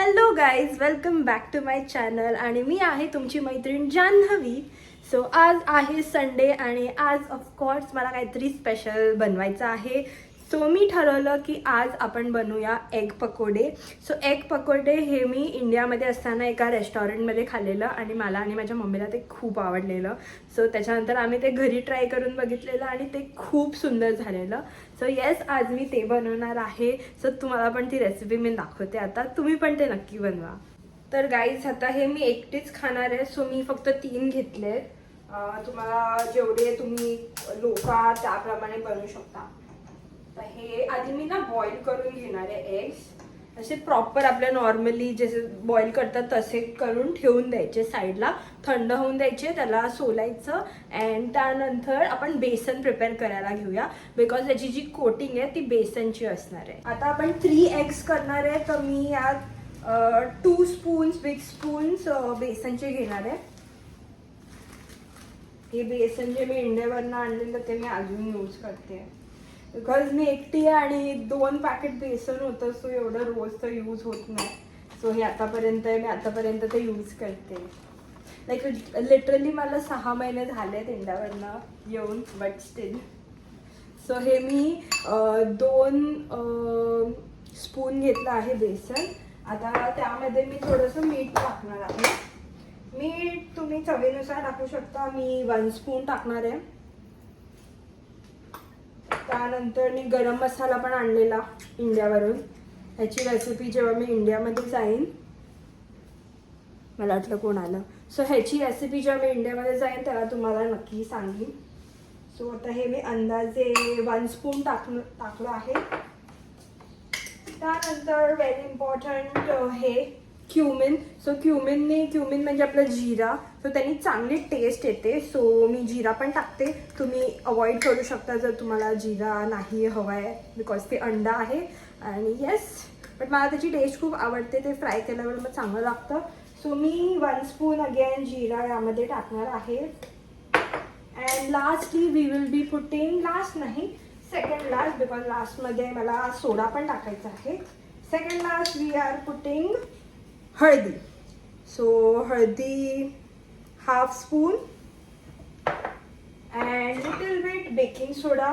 Hello guys, welcome back to my channel. आणि मी आहे तुमची मैत्रीण जान्हवी. सो आज आहे संडे आणि आज ऑफकोर्स मला काहीतरी स्पेशल बनवायचं आहे. सो मी ठरवलं की आज आपण बनवूया एग पकोडे. सो एग पकोडे हे मी इंडियामध्ये असताना एका रेस्टॉरंटमध्ये खाल्लेलं आणि मला आणि माझ्या मम्मीला ते खूप आवडलेलं. सो त्याच्यानंतर आम्ही ते घरी ट्राय करून बघितलेलं आणि ते खूप सुंदर झालेलं. सो येस, आज मी ते बनवणार आहे. सो तुम्हाला पण ती रेसिपी मी दाखवते आता, तुम्ही पण ते नक्की बनवा. तर गाईज, आता हे मी एकटीच खाणार आहे. सो मी फक्त 3 घेतले. तुम्हाला जेवढे तुम्ही लोक आहात त्याप्रमाणे बनवू शकता. तर हे आधी मी ना बॉईल करून घेणार आहे एग्स. असे प्रॉपर आपल्या नॉर्मली जसे बॉईल करतात तसे करून ठेवून द्यायचे साईडला, थंड होऊन द्यायचे, त्याला सोलायचं. अँड त्यानंतर आपण बेसन प्रिपेअर करायला घेऊया, बिकॉज त्याची जी कोटिंग आहे ती बेसनची असणार आहे. आता आपण 3 एग्स करणार आहे. तर मी यात 2 स्पून्स बिग स्पून्स बेसनचे घेणार आहे. हे बेसन जे मी इंडियावरनं आणलेलं ते मी अजून यूज करते, बिकॉज मी एकटी आहे आणि 2 पॅकेट बेसन होतं. सो एवढं रोज तर यूज होत नाही. सो हे मी आतापर्यंत ते यूज करते. लाईक लिटरली मला 6 महिने झालेत इंडियावरनं येऊन, बट स्टील. सो हे मी 2 स्पून घेतलं आहे बेसन. आता त्यामध्ये मी थोडंसं मीठ टाकणार आहे. मीठ तुम्ही चवीनुसार टाकू शकता. मी 1 स्पून टाकणार आहे. त्यानंतर मी गरम मसाला पण आणलेला इंडियावरून. ह्याची रेसिपी जेव्हा मी इंडियामध्ये जाईन, मला वाटलं कोण आलं. सो ह्याची रेसिपी जेव्हा मी इंडियामध्ये जाईन तेव्हा तुम्हाला नक्की सांगेन. सो आता हे मी अंदाजे 1 स्पून टाकलं आहे. त्यानंतर व्हेरी इम्पॉर्टंट हे क्युमिन. सो क्युमिन म्हणजे आपलं जिरा. सो त्यांनी चांगली टेस्ट येते. सो मी जिरा पण टाकते. तुम्ही अवॉइड करू शकता जर तुम्हाला जिरा नाही हवा आहे, बिकॉज ते अंडा आहे. आणि येस, बट मला त्याची टेस्ट खूप आवडते. ते फ्राय केल्यावर मग चांगलं लागतं. सो मी 1 स्पून अगेन जिरा यामध्ये टाकणार आहे. And lastly we will be putting, last नाही सेकंड लास्ट, बिकॉज लास्टमध्ये मला सोडा पण टाकायचा आहे. Second last we are putting हळदी. सो हळदी 1/2 spoon and little bit baking soda.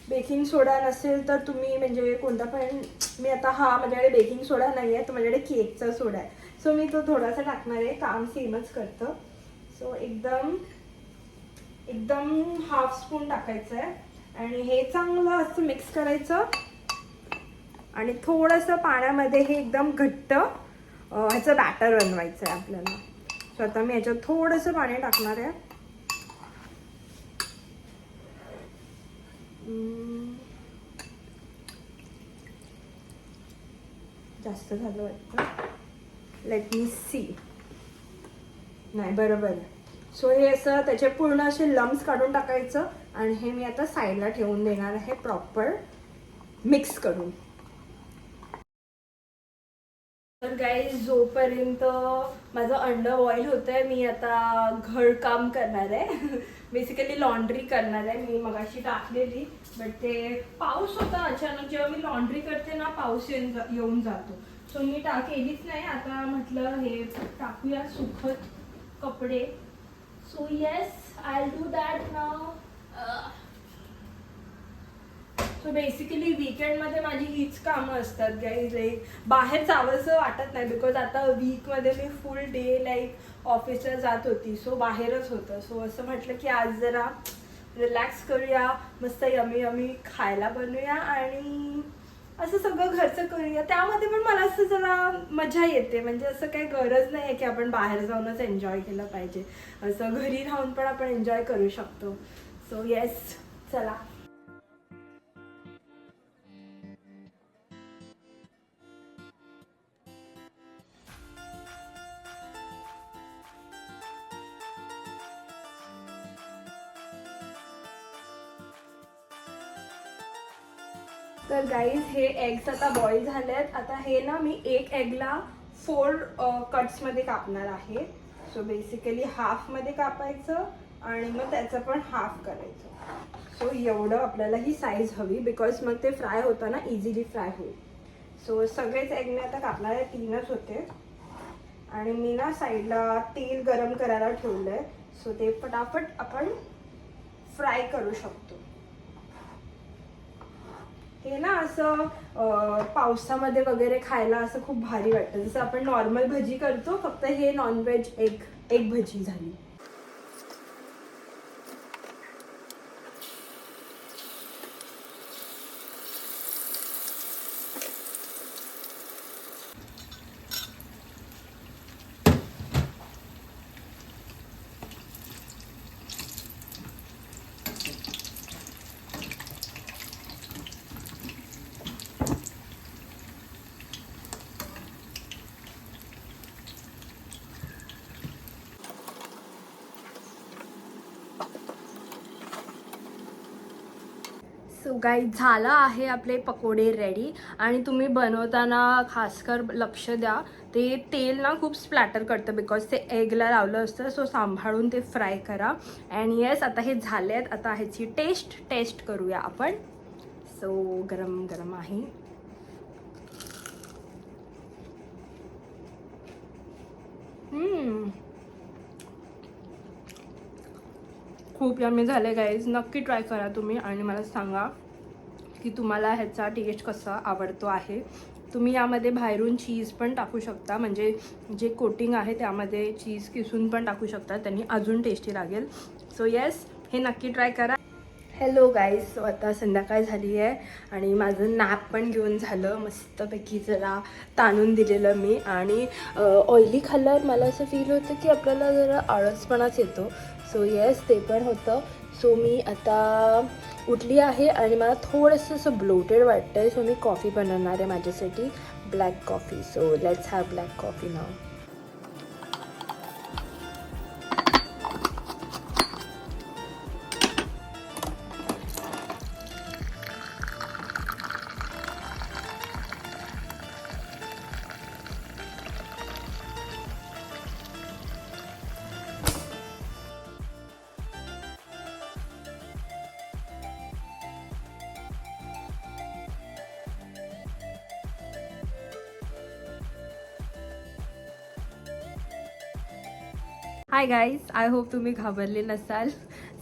Baking soda नसेल तर तुम्ही म्हणजे कोणता पण, मी आता माझ्याकडे बेकिंग सोडा नाही आहे, तर माझ्याकडे केकचा सोडा आहे. सो मी तो थोडासा टाकणार आहे, काम सेमच करतं. सो एकदम 1/2 स्पून टाकायचं आहे. आणि हे चांगलं असं मिक्स करायचं. आणि थोडंसं पाण्यामध्ये हे एकदम घट्ट ह्याचं बॅटर बनवायचं आहे आपल्याला. सो आता मी ह्याच्यात थोडंसं पाणी टाकणार आहे. जास्त झालं वाटतं, लेट मी सी. नाही, बरोबर आहे. सो हे असं त्याचे पूर्ण असे लम्स काढून टाकायचं. आणि हे मी आता साईडला ठेवून देणार आहे प्रॉपर मिक्स करून. तर गाईज, जोपर्यंत माझं अंडं बॉईल होतंय मी आता घरकाम करणार आहे. बेसिकली लॉन्ड्री करणार आहे. मी मगाशी टाकलेली, बट ते पाऊस होता अचानक. जेव्हा मी लॉन्ड्री करते ना, पाऊस येऊन जातो. सो मी केलीच नाही. आता म्हटलं हे टाकूया सुखत कपडे. So yes, I will do that now. So basically वीकेंडमध्ये माझी हीच कामं असतात गाईज. लाईक बाहेर जावंसं वाटत नाही, बिकॉज आता वीकमध्ये मी फुल डे लाईक ऑफिसला जात होती. सो बाहेरच होतं. सो असं म्हटलं की आज जरा रिलॅक्स करूया, मस्त यमी यमी खायला बनवूया आणि असं सगळं घरचं करूया. त्यामध्ये पण मला असं जरा मजा येते. म्हणजे असं काही गरज नाही आहे की आपण बाहेर जाऊनच एन्जॉय केलं पाहिजे. असं घरी राहून पण आपण एन्जॉय करू शकतो. सो येस, चला. तर गाईज, हे एग्स आता बॉईल झाले आहेत. आता हे ना मी एक एगला 4 कट्समध्ये कापणार आहे. सो बेसिकली हाफमध्ये कापायचं आणि मग त्याचं पण हाफ करायचं. सो एवढं आपल्याला ही साईज हवी, बिकॉज मग ते फ्राय होताना इझिली फ्राय होईल. सो सगळेच एग मी आता कापणार आहे, 3च होते. आणि मी ना साईडला तेल गरम करायला ठेवलं आहे. सो ते फटाफट आपण फ्राय करू शकतो. हे ना असं पावसामध्ये वगैरे खायला असं खूप भारी वाटतं. जसं आपण नॉर्मल भजी करतो, फक्त हे नॉनव्हेज एग भजी झाली. सो गाईज झालं आहे आपले पकोडे रेडी. आणि तुम्ही बनवताना खासकर लक्ष द्या, ते तेल ना खूप स्प्लॅटर करतं बिकॉज ते एगला लावलं असतं. सो सांभाळून ते फ्राय करा. अँड येस, आता हे झाले आहेत. आता ह्याची टेस्ट करूया आपण. सो गरम गरम आहे. खूप यम्मी झाले गाईज. नक्की ट्राय करा तुम्ही आणि मला सांगा की तुम्हाला ह्याचा टेस्ट कसा आवडतो आहे. तुम्ही यामध्ये बाहेरून चीज पण टाकू शकता, म्हणजे जे कोटिंग आहे त्यामध्ये चीज किसून पण टाकू शकता, त्यांनी अजून टेस्टी लागेल. सो येस, हे नक्की ट्राय करा. हॅलो गाईज, सो आता संध्याकाळ झाली आहे आणि माझं नॅप पण घेऊन झालं. मस्तपैकी जरा ताणून दिलेलं मी. आणि ऑइली खाल्ल्यावर मला असं फील होतं की आपल्याला जरा आळसपणाच येतो. सो येस, ते पण होतं. सो मी आता उठली आहे आणि मला थोडंसं असं ब्लोटेड वाटतं आहे. सो मी कॉफी बनवणार आहे माझ्यासाठी, black coffee. So let's have black coffee now. Hi guys, I hope तुम्ही घाबरले नसाल.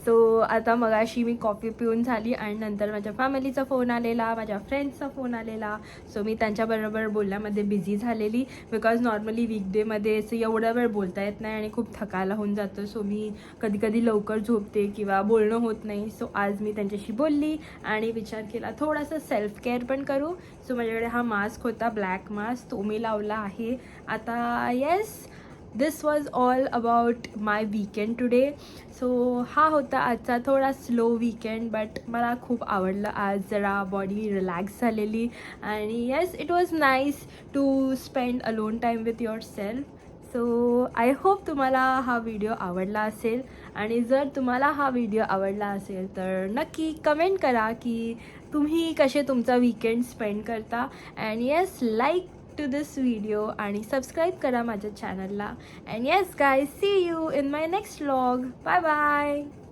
सो आता मगाशी मी कॉफी पिऊन झाली आणि नंतर माझ्या फॅमिलीचा फोन आलेला, माझ्या फ्रेंड्सचा फोन आलेला. सो मी त्यांच्याबरोबर बोलण्यामध्ये बिझी झालेली बिकॉज नॉर्मली वीकडेमध्ये असं एवढा वेळ बोलता येत नाही आणि खूप थकायला होऊन जातं. सो मी कधी कधी लवकर झोपते किंवा बोलणं होत नाही. सो आज मी त्यांच्याशी बोलली आणि विचार केला थोडासा सेल्फ केअर पण करू. सो माझ्याकडे हा मास्क होता, ब्लॅक मास्क, तो मी लावला आहे आता. Yes, this was all about my weekend today. So हा होता आजचा थोडा स्लो वीकेंड, बट मला खूप आवडलं. आज जरा बॉडी रिलॅक्स झालेली आणि yes, it was nice to spend alone time with yourself. So I hope तुम्हाला हा व्हिडिओ आवडला असेल. आणि जर तुम्हाला हा व्हिडिओ आवडला असेल तर नक्की कमेंट करा की तुम्ही कसे तुमचा वीकेंड स्पेंड करता. And yes, like to this video आणि subscribe करा माझ्या चॅनलला. And yes guys, see you in my next vlog. Bye bye.